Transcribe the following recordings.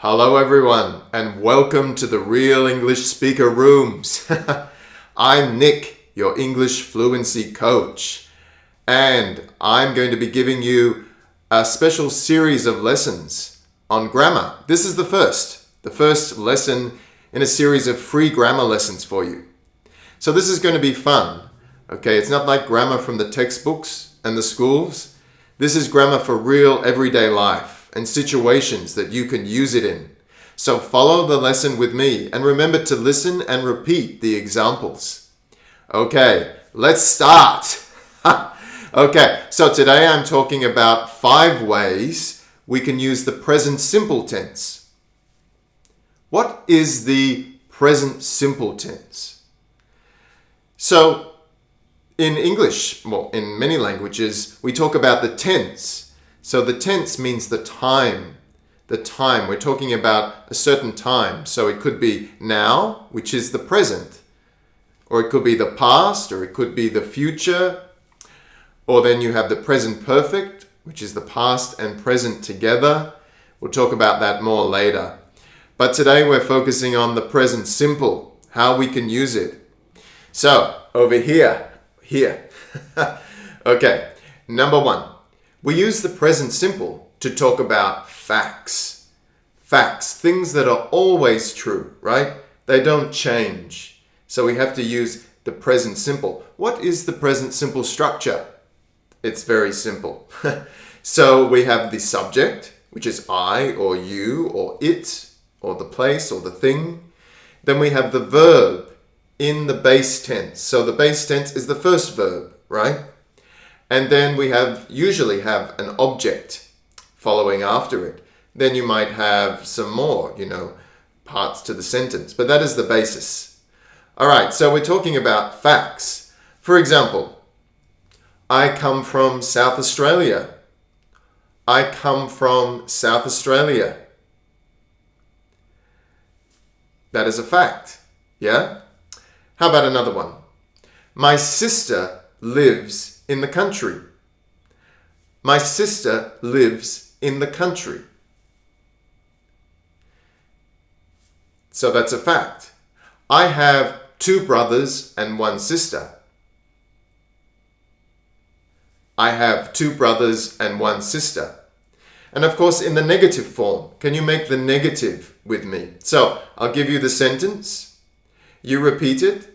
Hello everyone and welcome to the Real English Speaker Rooms. I'm Nick, your English fluency coach, and I'm going to be giving you a special series of lessons on grammar. This is the first lesson in a series of free grammar lessons for you. So this is going to be fun, okay? It's not like grammar from the textbooks and the schools. This is grammar for real everyday life and situations that you can use it in. So follow the lesson with me and remember to listen and repeat the examples. Okay, let's start. Okay, so today I'm talking about 5 ways we can use the present simple tense. What is the present simple tense? So in English, well, in many languages, we talk about the tense. So the tense means the time. We're talking about a certain time. So it could be now, which is the present. Or it could be the past, or it could be the future. Or then you have the present perfect, which is the past and present together. We'll talk about that more later. But today we're focusing on the present simple, how we can use it. So over here. Okay, number 1. We use the present simple to talk about facts. Facts, things that are always true, right? They don't change. So we have to use the present simple. What is the present simple structure? It's very simple. So we have the subject, which is I or you or it or the place or the thing. Then we have the verb in the base tense. So the base tense is the first verb, right? And then we usually have an object following after it. Then you might have some more, parts to the sentence. But that is the basis. All right, so we're talking about facts. For example, I come from South Australia. I come from South Australia. That is a fact, yeah? How about another one? My sister lives in the country. My sister lives in the country. So that's a fact. I have 2 brothers and 1 sister. I have 2 brothers and 1 sister. And of course, in the negative form, can you make the negative with me? So I'll give you the sentence, you repeat it,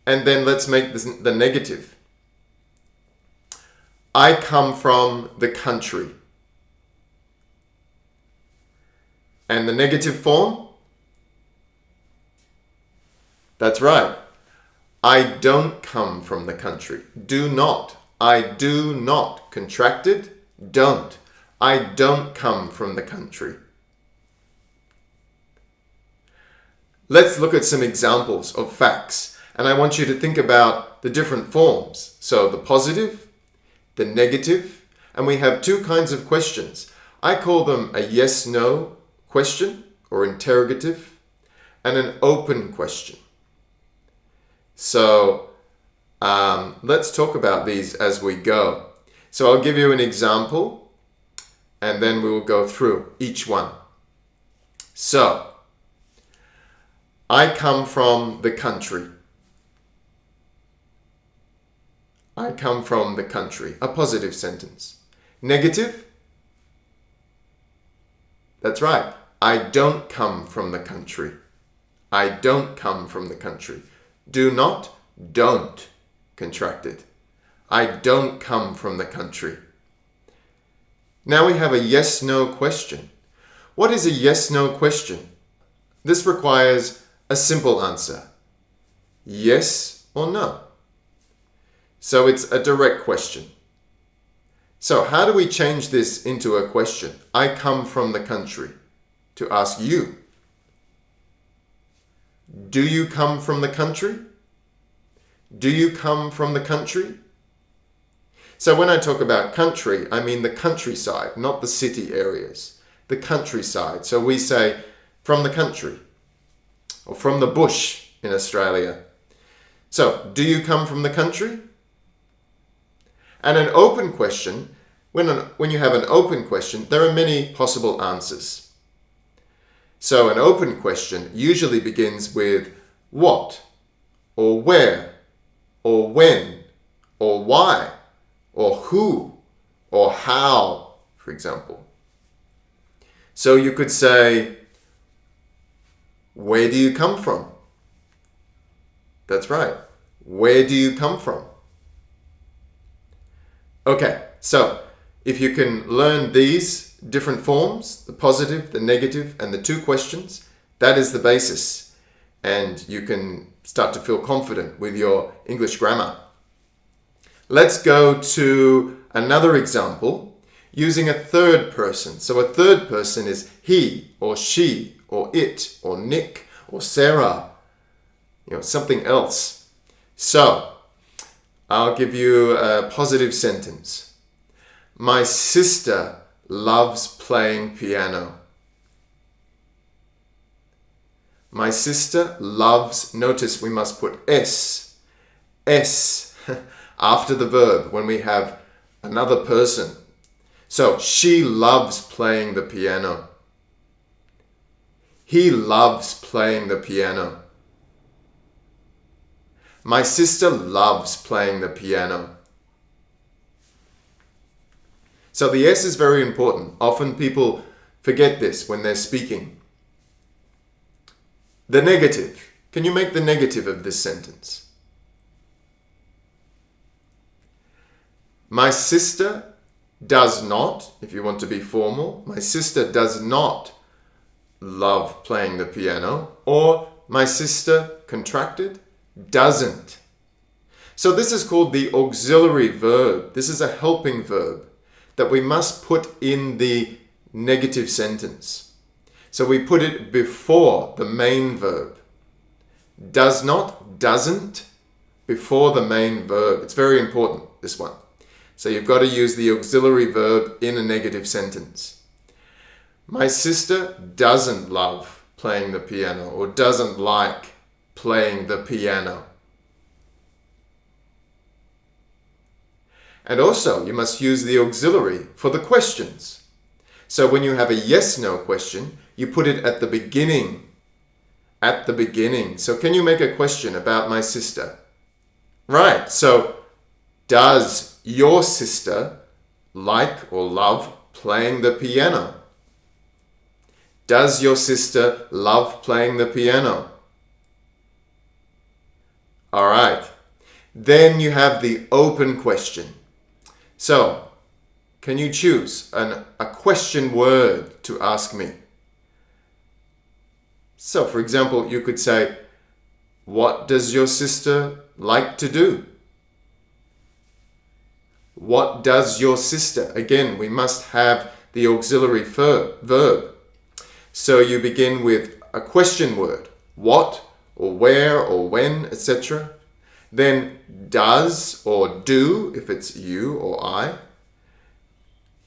and then let's make the negative. I come from the country. And the negative form? That's right. I don't come from the country. Do not. I do not. Contracted? Don't. I don't come from the country. Let's look at some examples of facts. And I want you to think about the different forms. So the positive, the negative, and we have 2 kinds of questions. I call them a yes-no question or interrogative and an open question. So let's talk about these as we go. So I'll give you an example and then we will go through each one. So, I come from the country. I come from the country. A positive sentence. Negative? That's right. I don't come from the country. I don't come from the country. Do not, don't. Contracted. I don't come from the country. Now we have a yes-no question. What is a yes-no question? This requires a simple answer. Yes or no. So it's a direct question. So how do we change this into a question? I come from the country. To ask you. Do you come from the country? Do you come from the country? So when I talk about country, I mean the countryside, not the city areas. The countryside. So we say from the country or from the bush in Australia. So, do you come from the country? And an open question, when you have an open question, there are many possible answers. So an open question usually begins with what, or where, or when, or why, or who, or how, for example. So you could say, where do you come from? That's right. Where do you come from? Okay, so if you can learn these different forms, the positive, the negative, and the two questions, that is the basis. And you can start to feel confident with your English grammar. Let's go to another example using a third person. So a third person is he or she or it or Nick or Sarah, something else. So I'll give you a positive sentence. My sister loves playing piano. My sister loves, notice we must put S after the verb when we have another person. So she loves playing the piano. He loves playing the piano. My sister loves playing the piano. So the S is very important. Often people forget this when they're speaking. The negative. Can you make the negative of this sentence? My sister does not, if you want to be formal, my sister does not love playing the piano, or my sister, contracted, doesn't. So this is called the auxiliary verb. This is a helping verb that we must put in the negative sentence. So we put it before the main verb. Does not, doesn't, before the main verb. It's very important, this one. So you've got to use the auxiliary verb in a negative sentence. My sister doesn't love playing the piano or doesn't like playing the piano. And also, you must use the auxiliary for the questions. So when you have a yes-no question, you put it at the beginning. At the beginning. So can you make a question about my sister? Right, so does your sister like or love playing the piano? Does your sister love playing the piano? All right. Then you have the open question. So, can you choose a question word to ask me? So, for example, you could say, what does your sister like to do? What does your sister? Again, we must have the auxiliary verb. So you begin with a question word, what or where or when, etc. Then does or do, if it's you or I.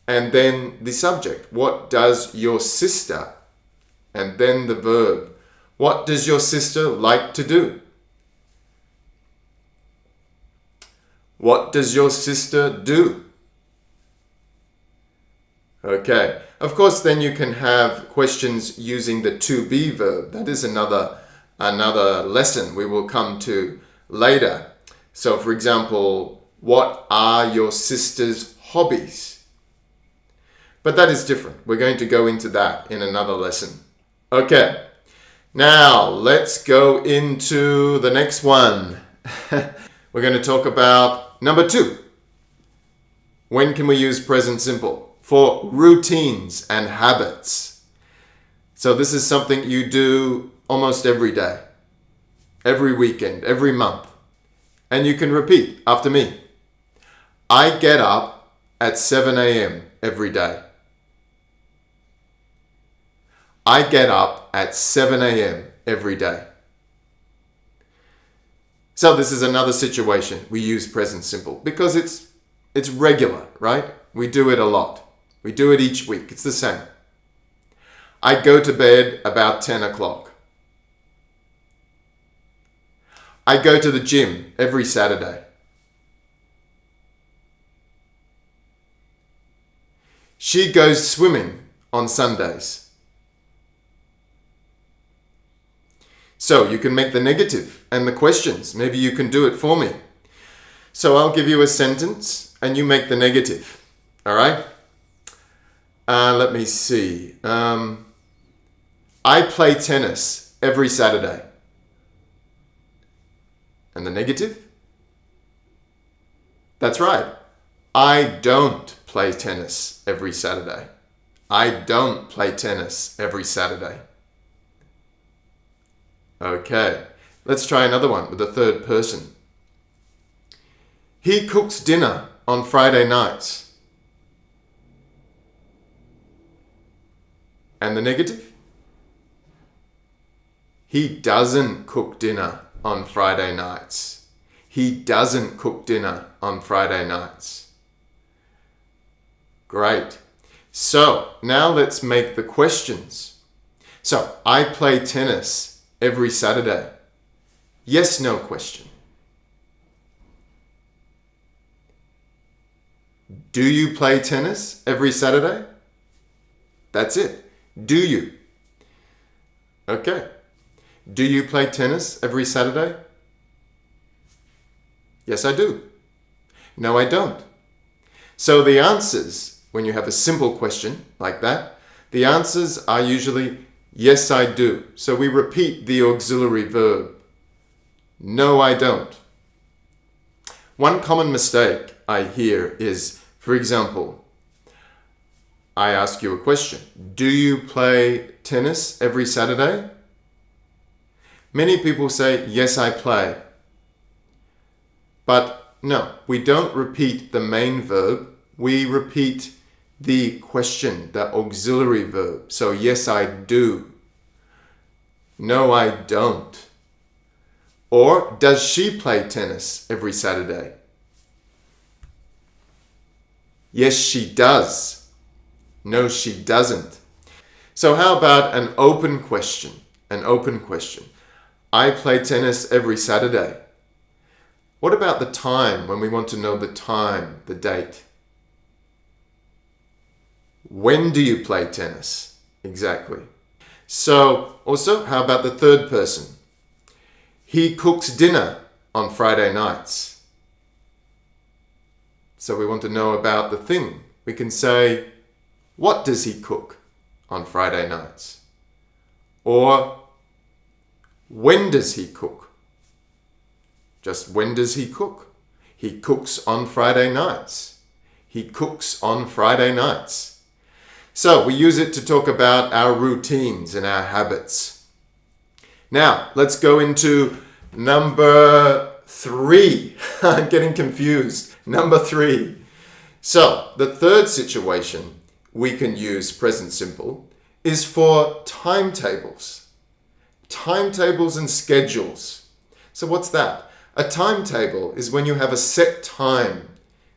And then the subject, what does your sister? And then the verb, what does your sister like to do? What does your sister do? Okay. Of course, then you can have questions using the to be verb. That is another lesson we will come to later. So, for example, what are your sister's hobbies? But that is different. We're going to go into that in another lesson. Okay. Now, let's go into the next one. We're going to talk about number 2. When can we use present simple? For routines and habits. So this is something you do almost every day, every weekend, every month. And you can repeat after me. I get up at 7 a.m. every day. I get up at 7 a.m. every day. So this is another situation we use present simple because it's regular, right? We do it a lot. We do it each week. It's the same. I go to bed about 10 o'clock. I go to the gym every Saturday. She goes swimming on Sundays. So you can make the negative and the questions. Maybe you can do it for me. So I'll give you a sentence and you make the negative. All right? Let me see. I play tennis every Saturday. And the negative? That's right. I don't play tennis every Saturday. I don't play tennis every Saturday. Okay, let's try another one with the third person. He cooks dinner on Friday nights. And the negative? He doesn't cook dinner on Friday nights. He doesn't cook dinner on Friday nights. Great. So now let's make the questions. So I play tennis every Saturday. Yes, no question. Do you play tennis every Saturday? That's it. Do you? Okay. Do you play tennis every Saturday? Yes, I do. No, I don't. So the answers, when you have a simple question like that, the answers are usually yes, I do. So we repeat the auxiliary verb. No, I don't. One common mistake I hear is, for example, I ask you a question. Do you play tennis every Saturday? Many people say, yes, I play. But no, we don't repeat the main verb. We repeat the question, the auxiliary verb. So, yes, I do. No, I don't. Or, does she play tennis every Saturday? Yes, she does. No, she doesn't. So how about an open question? An open question. I play tennis every Saturday. What about the time, when we want to know the time, the date? When do you play tennis? Exactly. So, also, how about the third person? He cooks dinner on Friday nights. So we want to know about the thing. We can say, what does he cook on Friday nights? Or, when does he cook? Just when does he cook? He cooks on Friday nights. He cooks on Friday nights. So we use it to talk about our routines and our habits. Now, let's go into number 3. I'm getting confused. Number 3. So, the third situation we can use present simple is for timetables. Timetables and schedules. So what's that? A timetable is when you have a set time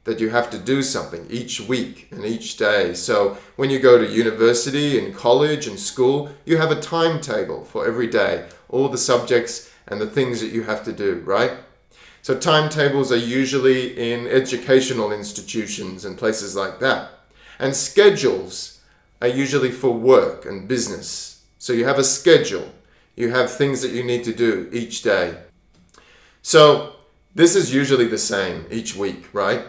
that you have to do something each week and each day. So when you go to university and college and school, you have a timetable for every day, all the subjects and the things that you have to do, right? So timetables are usually in educational institutions and places like that. And schedules are usually for work and business. So you have a schedule. You have things that you need to do each day. So this is usually the same each week, right?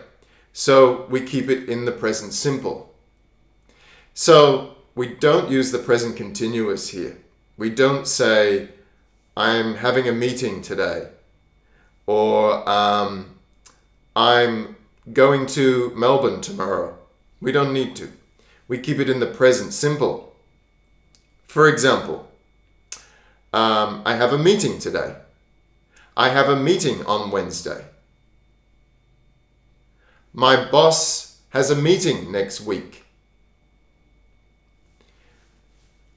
So we keep it in the present simple. So we don't use the present continuous here. We don't say, I'm having a meeting today. Or I'm going to Melbourne tomorrow. We don't need to. We keep it in the present simple. For example, I have a meeting today. I have a meeting on Wednesday. My boss has a meeting next week.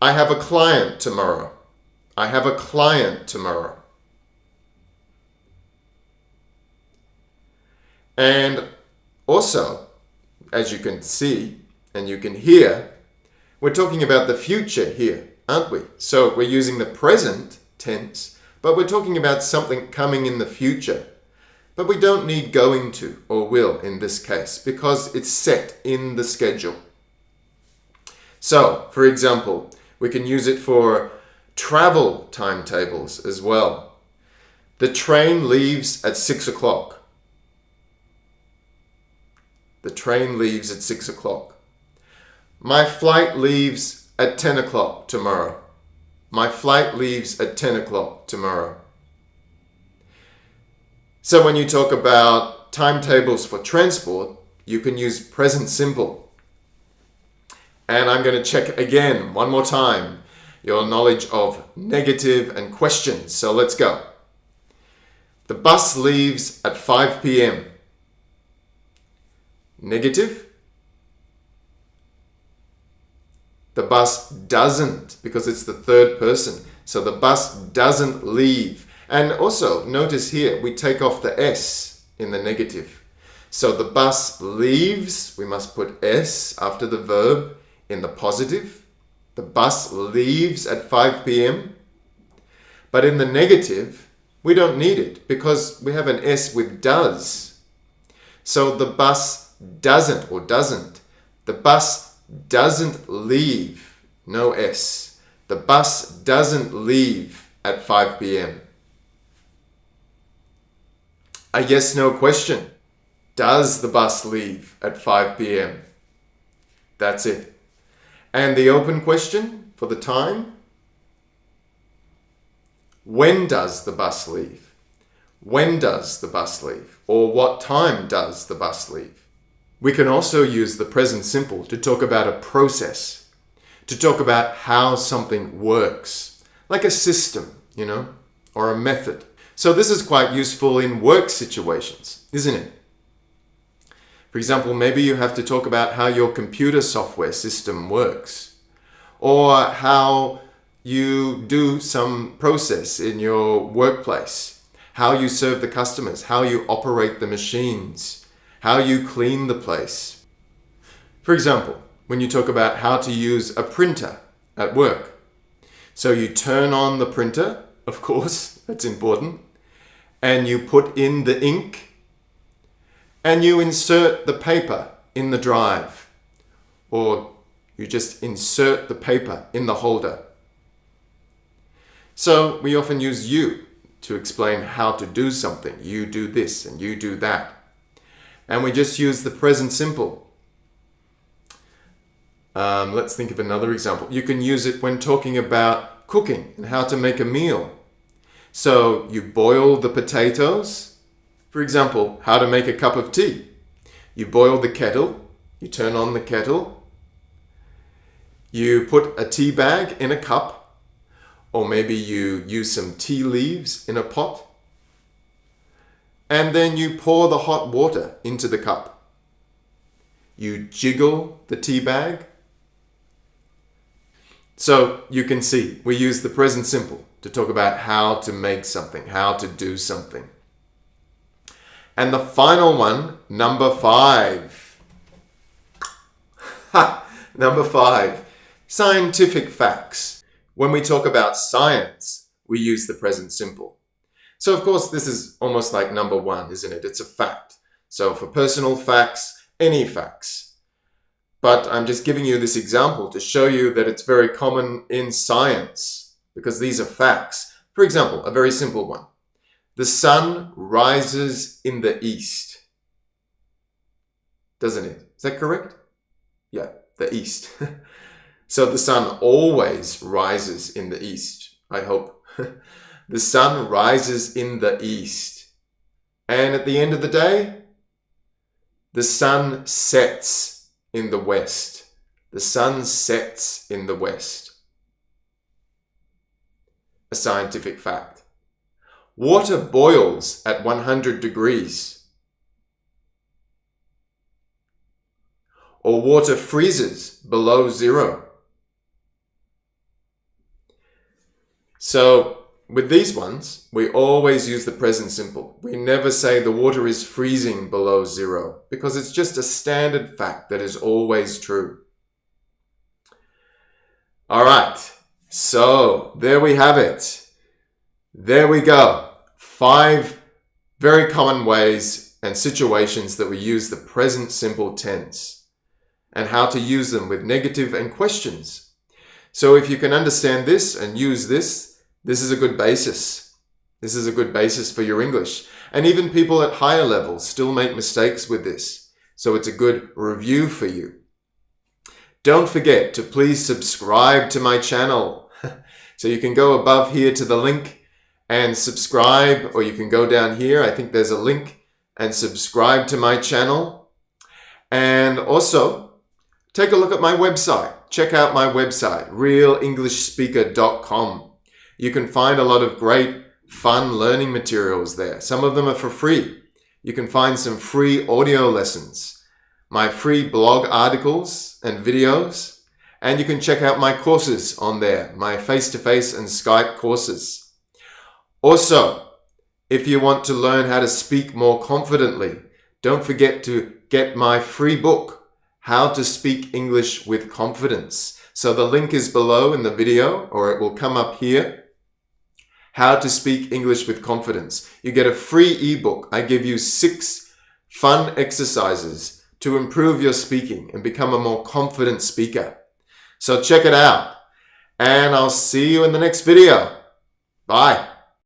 I have a client tomorrow. I have a client tomorrow. And also, as you can see and you can hear, we're talking about the future here, aren't we? So we're using the present tense, but we're talking about something coming in the future. But we don't need going to or will in this case because it's set in the schedule. So, for example, we can use it for travel timetables as well. The train leaves at 6 o'clock. The train leaves at 6 o'clock. My flight leaves at 10 o'clock tomorrow. My flight leaves at 10 o'clock tomorrow. So when you talk about timetables for transport, you can use present simple. And I'm going to check again, one more time, your knowledge of negative and questions. So let's go. The bus leaves at 5 p.m. Negative. The bus doesn't, because it's the third person. So the bus doesn't leave. And also, notice here, we take off the S in the negative. So the bus leaves, we must put S after the verb in the positive. The bus leaves at 5 p.m. But in the negative, we don't need it because we have an S with does. So the bus doesn't or doesn't. The bus doesn't leave. No S. The bus doesn't leave at 5 p.m. A yes/no question. Does the bus leave at 5 p.m.? That's it. And the open question for the time? When does the bus leave? When does the bus leave? Or what time does the bus leave? We can also use the present simple to talk about a process, to talk about how something works, like a system, or a method. So this is quite useful in work situations, isn't it? For example, maybe you have to talk about how your computer software system works, or how you do some process in your workplace, how you serve the customers, how you operate the machines, how you clean the place. For example, when you talk about how to use a printer at work. So you turn on the printer, of course, that's important, and you put in the ink, and you insert the paper in the drive, or you just insert the paper in the holder. So we often use you to explain how to do something. You do this and you do that. And we just use the present simple. Let's think of another example. You can use it when talking about cooking and how to make a meal. So you boil the potatoes. For example, how to make a cup of tea. You boil the kettle. You turn on the kettle. You put a tea bag in a cup. Or maybe you use some tea leaves in a pot. And then you pour the hot water into the cup. You jiggle the tea bag. So you can see we use the present simple to talk about how to make something, how to do something. And the final one, number 5. Number 5, scientific facts. When we talk about science, we use the present simple. So of course, this is almost like number 1, isn't it? It's a fact. So for personal facts, any facts. But I'm just giving you this example to show you that it's very common in science because these are facts. For example, a very simple one. The sun rises in the east. Doesn't it? Is that correct? Yeah, the east. So the sun always rises in the east, I hope. The sun rises in the east. And at the end of the day, the sun sets in the west. The sun sets in the west. A scientific fact. Water boils at 100 degrees. Or water freezes below 0. So with these ones, we always use the present simple. We never say the water is freezing below 0 because it's just a standard fact that is always true. All right, so there we have it. There we go. 5 very common ways and situations that we use the present simple tense and how to use them with negative and questions. So if you can understand this and use this, this is a good basis. This is a good basis for your English. And even people at higher levels still make mistakes with this. So it's a good review for you. Don't forget to please subscribe to my channel. So you can go above here to the link and subscribe, or you can go down here. I think there's a link, and subscribe to my channel. And also take a look at my website. Check out my website, realengshlishspeaker.com. You can find a lot of great fun learning materials there. Some of them are for free. You can find some free audio lessons, my free blog articles and videos, and you can check out my courses on there, my face-to-face and Skype courses. Also, if you want to learn how to speak more confidently, don't forget to get my free book, How to Speak English with Confidence. So the link is below in the video, or it will come up here. How to Speak English with Confidence. You get a free ebook. I give you 6 fun exercises to improve your speaking and become a more confident speaker. So check it out, and I'll see you in the next video. Bye.